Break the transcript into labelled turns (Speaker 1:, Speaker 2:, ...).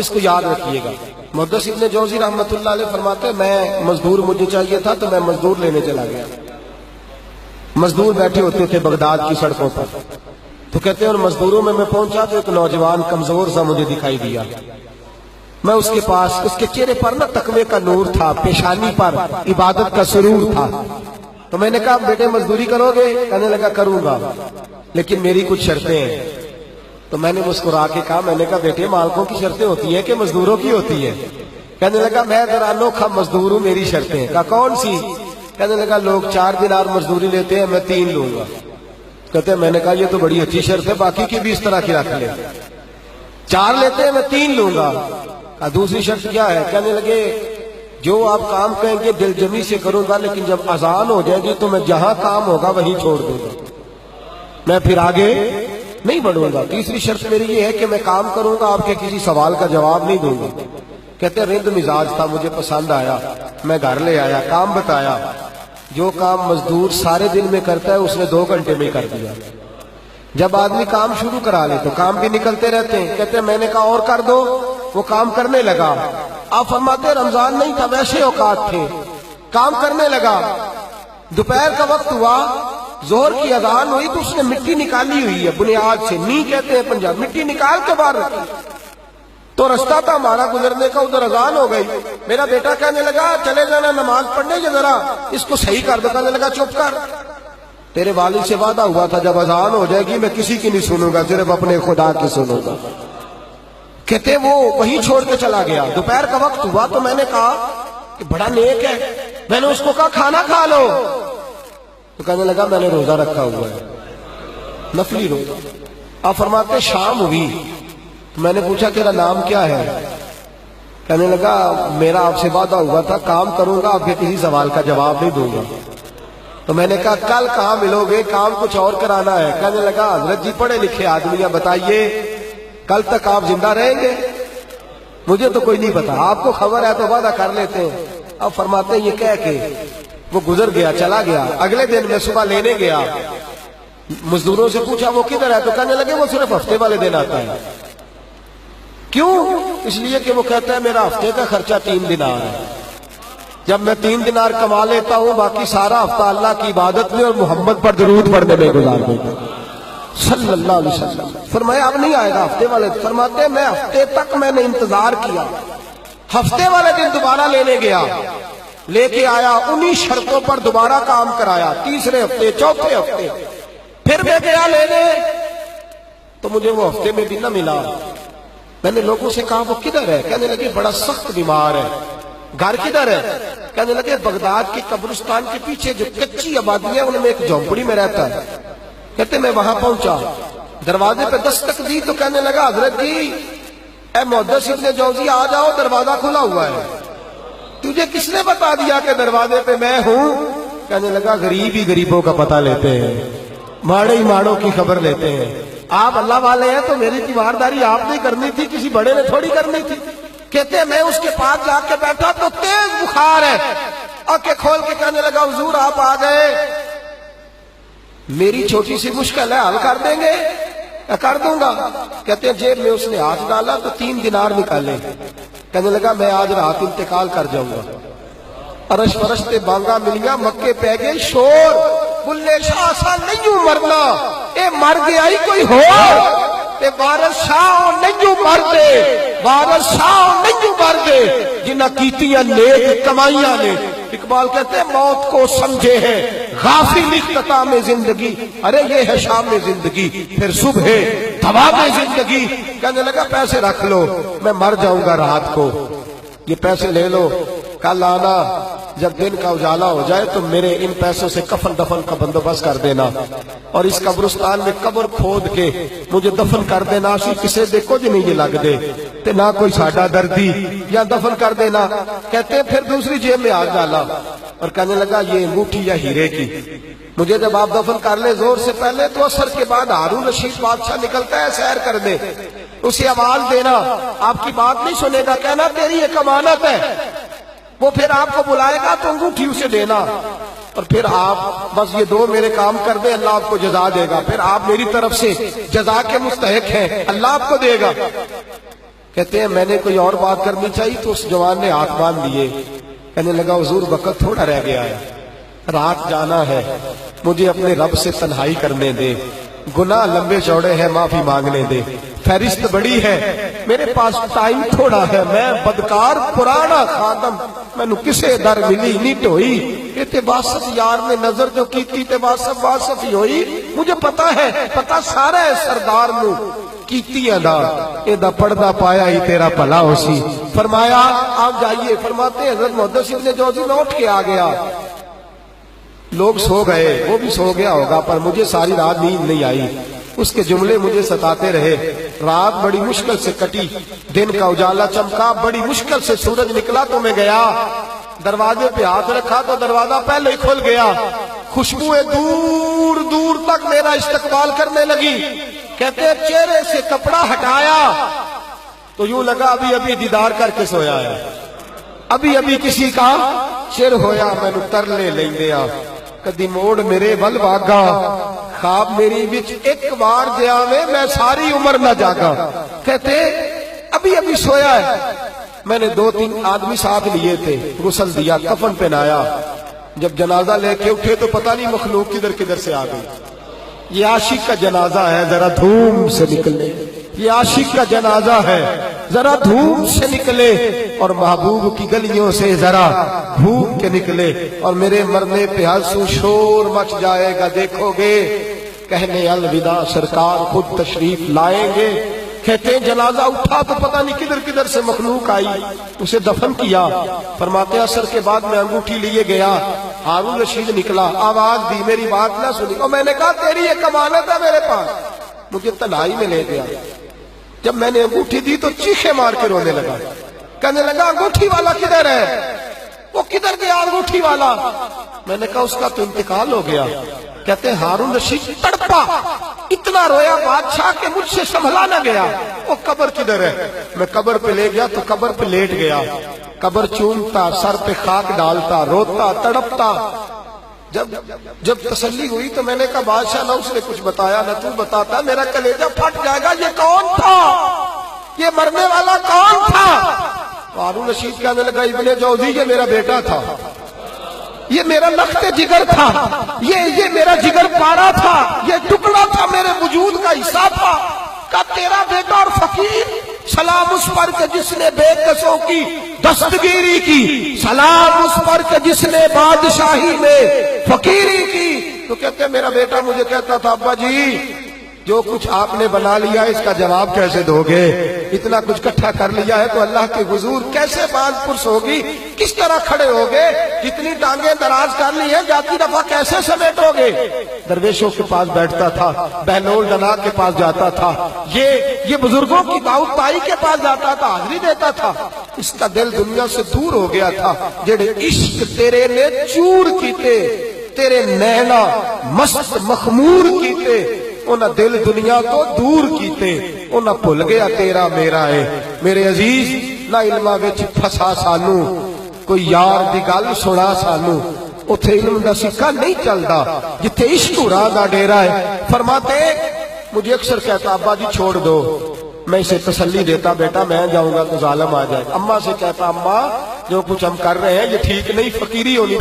Speaker 1: اس کو یاد رکھیے گا۔ محدث ابن جوزی رحمۃ اللہ علیہ فرماتے ہیں میں مزدور مجھے چاہیے تھا تو میں مزدور لینے چلا گیا۔ مزدور بیٹھے ہوتے تھے بغداد کی سڑکوں پر، تو کہتے ہیں ان مزدوروں میں پہنچا تو ایک نوجوان کمزور سا مجھے دکھائی دیا۔ میں اس کے پاس، اس کے چہرے پر نا تقوی کا نور تھا، پیشانی پر عبادت کا سرور تھا۔ تو میں نے کہا بیٹے مزدوری کرو گے؟ کہنے لگا کروں گا لیکن میری کچھ شرطیں ہیں۔ تو میں نے مسکرا کے کہا، میں نے کہا بیٹے مالکوں کی شرطیں ہوتی ہیں کہ مزدوروں کی ہوتی ہے؟ کہنے لگا میں ذرا انوکھا مزدور ہوں، میری شرطیں ہیں۔ کہا کون سی؟ کہنے لگا لوگ 4 دینار مزدوری لیتے ہیں، میں 3 لوں گا۔ کہتے ہیں میں نے کہا یہ تو بڑی اچھی شرط ہے، باقی کی بھی اس طرح کی رکھ لے۔ 4 لیتے ہیں، میں 3 لوں گا۔ کہا دوسری شرط کیا ہے؟ کہنے لگے جو آپ کام کہیں گے دل جمی سے کروں گا، لیکن جب اذان ہو جائے گی تو میں جہاں کام ہوگا وہیں چھوڑ دوں گا، میں پھر آگے نہیں بڑھوں گا۔ تیسری شرط میری یہ ہے کہ میں کام کروں گا، آپ کے کسی سوال کا جواب نہیں دوں گا۔ کہتے ہیں رند مزاج تھا، مجھے پسند آیا، میں گھر لے آیا، کام بتایا۔ جو کام مزدور سارے دن میں کرتا ہے اس نے 2 گھنٹے میں کر دیا۔ جب آدمی کام شروع کرا لے تو کام بھی نکلتے رہتے ہیں۔ کہتے ہیں میں نے کہا اور کر دو، وہ کام کرنے لگا۔ آپ فرماتے ہیں رمضان نہیں تھا، ویسے اوقات تھے، کام کرنے لگا۔ دوپہر کا وقت ہوا، ظہر کی اذان ہوئی تو اس نے مٹی نکالی ہوئی ہے بنیاد سے، نی کہتے ہیں پنجاب، مٹی نکال کے باہر رکھی۔ تو رستہ تھا ہمارا گزرنے کا، ادھر اذان ہو گئی۔ میرا بیٹا کہنے لگا چلے جانا نماز پڑھنے کے، ذرا اس کو صحیح کر دو۔ کہنے لگا چپ کر، تیرے والد سے وعدہ ہوا تھا جب اذان ہو جائے گی میں کسی کی نہیں سنوں گا، صرف اپنے خدا کی سنوں گا۔ کہتے وہ وہیں چھوڑ کے چلا گیا۔ دوپہر کا وقت ہوا تو میں نے کہا کہ بڑا نیک ہے، میں نے اس کو کہا کھانا کھا لو۔ تو کہنے لگا میں نے روزہ رکھا ہوا ہے، نفلی روزہ۔ آپ فرماتے شام ہوئی تو میں نے پوچھا تیرا نام کیا ہے؟ کہنے لگا میرا آپ سے وعدہ ہوا تھا کام کروں گا، آپ کے کسی سوال کا جواب نہیں دوں گا۔ تو میں نے کہا کل کہاں ملو گے، کام کچھ اور کرانا ہے۔ کہنے لگا حضرت جی پڑھے لکھے آدمی ہیں، بتائیے کل تک آپ زندہ رہیں گے؟ مجھے تو کوئی نہیں پتا، آپ کو خبر ہے تو وعدہ کر لیتے ہیں۔ اب فرماتے ہیں یہ کہہ کے وہ گزر گیا، چلا گیا۔ اگلے دن میں صبح لینے گیا، مزدوروں سے پوچھا وہ کدھر ہے؟ تو کہنے لگے وہ صرف ہفتے والے دن آتا ہے۔ کیوں؟ اس لیے کہ وہ کہتا ہے میرا ہفتے کا خرچہ 3 دینار ہے، جب میں 3 دینار کما لیتا ہوں باقی سارا ہفتہ اللہ کی عبادت میں اور محمد پر درود پڑھنے میں گزار دیتا ہوں صلی اللہ علیہ وسلم۔ فرمایا اب نہیں آئے گا ہفتے والے، فرماتے ہیں میں ہفتے تک میں نے انتظار کیا، ہفتے والے دن دوبارہ لینے گیا، لے کے آیا، انہی شرطوں پر دوبارہ کام کرایا، تیسرے ہفتے، چوتھے ہفتے، پھر میں گیا لینے تو مجھے وہ ہفتے میں بھی نہ ملا۔ میں نے لوگوں سے کہا وہ کدھر ہے؟ کہنے لگے بڑا سخت بیمار ہے۔ گھر کدھر ہے؟ کہنے لگے بغداد کے قبرستان کے پیچھے جو کچی آبادی ہے ان میں ایک جھونپڑی میں رہتا ہے۔ کہتے میں وہاں پہنچا، دروازے پہ دستک دی تو کہنے لگا حضرت جی اے محدث ابن جوزی آ جاؤ، دروازہ کھلا ہوا ہے۔ تجھے کس نے بتا دیا کہ دروازے پہ میں ہوں؟ کہنے لگا غریب ہی غریبوں کا پتہ لیتے ہیں، ماڑے ہی ماڑوں کی خبر لیتے ہیں۔ آپ اللہ والے ہیں تو میری تیمارداری آپ نے کرنی تھی، کسی بڑے نے تھوڑی کرنی تھی۔ کہتے ہیں میں اس کے پاس جا کے بیٹھا تو تیز بخار ہے، آنکھیں کھول کے کہنے لگا حضور آپ آ گئے، میری چھوٹی سی مشکل ہے، حل کر دیں گے؟ کر دوں گا۔ کہتے ہیں جیب میں اس نے ہاتھ ڈالا تو 3 دینار نکالے۔ کہنے لگا میں آج رات انتقال کر جاؤں گا۔ عرش فرشتے بانگا ملیا، مکے پہ گئے شور، بلے شاہ سا نہیں مرنا، اے مر گیا ہی کوئی ہو، اے وارث شاہ نہیں مردے، وارث شاہ نہیں مردے جنہ کیتیاں نیک کمائیاں نے۔ اقبال کہتے ہیں موت کو سمجھے ہیں غافل اختتام زندگی، ارے یہ ہے شام زندگی پھر صبح دوام زندگی۔ کہنے لگا پیسے رکھ لو، میں مر جاؤں گا رات کو، یہ پیسے لے لو، کل آنا جب دن کا اجالا ہو جائے تو میرے ان پیسوں سے کفن دفن کا بندوبست کر دینا، اور اس قبرستان میں قبر کھود کے مجھے دفن کر دینا، اسی کسے دے کچھ نہیں یہ لگ دے تے نہ کوئی ساڈا دردی، یا دفن کر دینا۔ کہتے ہیں پھر دوسری جیب میں ہاتھ ڈالا اور کہنے لگا یہ انگوٹھی یا ہیرے کی، مجھے جب آپ دفن کر لیں زور سے پہلے تو عصر کے بعد ہارون رشید بادشاہ نکلتا ہے سیر کرنے، اسے آواز دینا، آپ کی بات نہیں سنے گا، کہنا تیری ایک امانت ہے، وہ پھر آپ کو بلائے گا تو انگوٹھی اسے دینا، اور پھر آپ بس یہ 2 میرے کام کر دیں، اللہ آپ کو جزا دے گا، پھر آپ میری طرف سے جزا کے مستحق ہیں، اللہ آپ کو دے گا۔ کہتے ہیں میں نے کوئی اور بات کرنی چاہیے تو اس جوان نے ہاتھ باندھ دیے، کہنے لگا حضور وقت تھوڑا رہ گیا ہے، رات جانا ہے، مجھے اپنے رب سے تنہائی کرنے دے، گناہ لمبے چوڑے ہیں، معافی مانگنے دے، فہرست بڑی ہے، میرے پاس ٹائم تھوڑا ہے، میں بدکار پرانا خادم، میں نو کسے در ملی نہیں ٹوئی، یہ تے واسف یار نے نظر جو کی تھی تے واسف ہی ہوئی، مجھے پتا ہے، پتا سارا ہے سردار نو کیتی ادا، ادا پردہ پایا ہی تیرا بھلا ہو سی۔ فرمایا آپ جائیے، فرماتے حضرت محدث ابن جوزی میں اٹھ کے آ گیا، لوگ سو گئے، وہ بھی سو گیا ہوگا، پر مجھے ساری رات نیند نہیں آئی، اس کے جملے مجھے ستاتے رہے، رات بڑی مشکل سے کٹی، دن کا اجالا چمکا، بڑی مشکل سے سورج نکلا تو میں گیا، دروازے پہ ہاتھ رکھا تو دروازہ پہلے ہی کھل گیا، خوشبوئیں دور دور تک میرا استقبال کرنے لگی، کہتے ہیں چہرے سے کپڑا ہٹایا تو یوں لگا ابھی ابھی دیدار کر کے سویا ہے، ابھی ابھی کسی کا چر ہویا، میں نو ترلے لیں دیا، کدی موڑ میرے ول واگا، خواب میری وچ ایک بار دیا میں ساری عمر نہ جاگا، کہتے ابھی ابھی سویا ہے، میں نے 2-3 آدمی ساتھ لیے تھے، غسل دیا، کفن پہنایا، جب جنازہ لے کے اٹھے تو پتہ نہیں مخلوق کدھر کدھر سے آ گئی، یہ عاشق کا جنازہ ہے ذرا دھوم سے نکلے، یہ عاشق کا جنازہ ہے ذرا دھوم سے نکلے، اور محبوب کی گلیوں سے ذرا بھوک کے نکلے، اور میرے مرنے پہ ہنسو شور مچ جائے گا، دیکھو گے کہنے الوداع سرکار خود تشریف لائیں گے، کہتے ہیں جنازہ اٹھا تو پتہ نہیں کدھر کدھر سے مخلوق آئی، اسے دفن کیا، فرماتے عصر کے بعد میں انگوٹھی لیے گیا، ہارون رشید نکلا، آواز دی، میری بات نہ سنی، اور میں نے کہا تیری ایک امانت ہے میرے پاس، مجھے تنہائی میں لے گیا، جب میں نے انگوٹھی دی تو چیخے مار کے رونے لگا، کہنے لگا انگوٹھی والا کدھر ہے، وہ کدھر گیا انگوٹھی والا، میں نے کہا اس کا تو انتقال ہو گیا، کہتے ہیں ہارون رشید تڑپا، اتنا رویا بادشاہ کہ مجھ سے سنبھلا نہ گیا، وہ قبر کدھر ہے، میں قبر پہ لے گیا تو قبر پہ لیٹ گیا، قبر چومتا، سر پہ خاک ڈالتا، روتا، تڑپتا، جب تسلی ہوئی تو میں نے کہا بادشاہ نہ اس نے کچھ بتایا نہ تو بتاتا، میرا کلیجہ پھٹ جائے گا، یہ کون تھا، یہ مرنے والا کون تھا، ہارون رشید کہنے لگا ابن جوزی یہ میرا بیٹا تھا، یہ میرا لخت جگر تھا، یہ میرا جگر پارا تھا، یہ ٹکڑا تھا میرے وجود کا حصہ تھا، کہ تیرا بیٹا اور فقیر، سلام اس پر کہ جس نے بے کسوں کی دستگیری کی، سلام اس پر کہ جس نے بادشاہی میں فقیری کی، تو کہتے ہیں میرا بیٹا مجھے کہتا تھا ابا جی جو کچھ آپ نے بنا لیا اس کا جواب کیسے دو گے، اتنا کچھ کٹھا کر لیا ہے تو اللہ کے حضور کیسے باز پرس ہوگی، کس طرح کھڑے ہوگے، جتنی ٹانگیں دراز کر لی ہیں جاتی دفعہ کیسے سمیٹو گے، درویشوں کے پاس بیٹھتا تھا، بہلول ڈنا کے پاس جاتا تھا، یہ بزرگوں کی دعوت پائی کے پاس جاتا تھا، حاضری دیتا تھا، اس کا دل دنیا سے دور ہو گیا تھا، جڑے عشق تیرے نے چور کیتے، تیرے نینا مست مخمور کیتے، انہاں دل دنیا تو دور کیتے، انہاں بھول گیا تیرا میرا ہے، میرے عزیز نہ علمہ وچ پھسا سانو، کوئی یار دی گل سنا سانو، اتھے علم دا سکہ نہیں چلدا، جتھے عشق راہ دا ڈیرا ہے، فرماتے مجھے اکثر کہتا ابا جی چھوڑ دو، میں اسے تسلی دیتا بیٹا میں جاؤں گا تو ظالم آ جائے، اماں سے کہتا اماں جو کچھ ہم کر رہے ہیں یہ ٹھیک نہیں، فقیری ہونی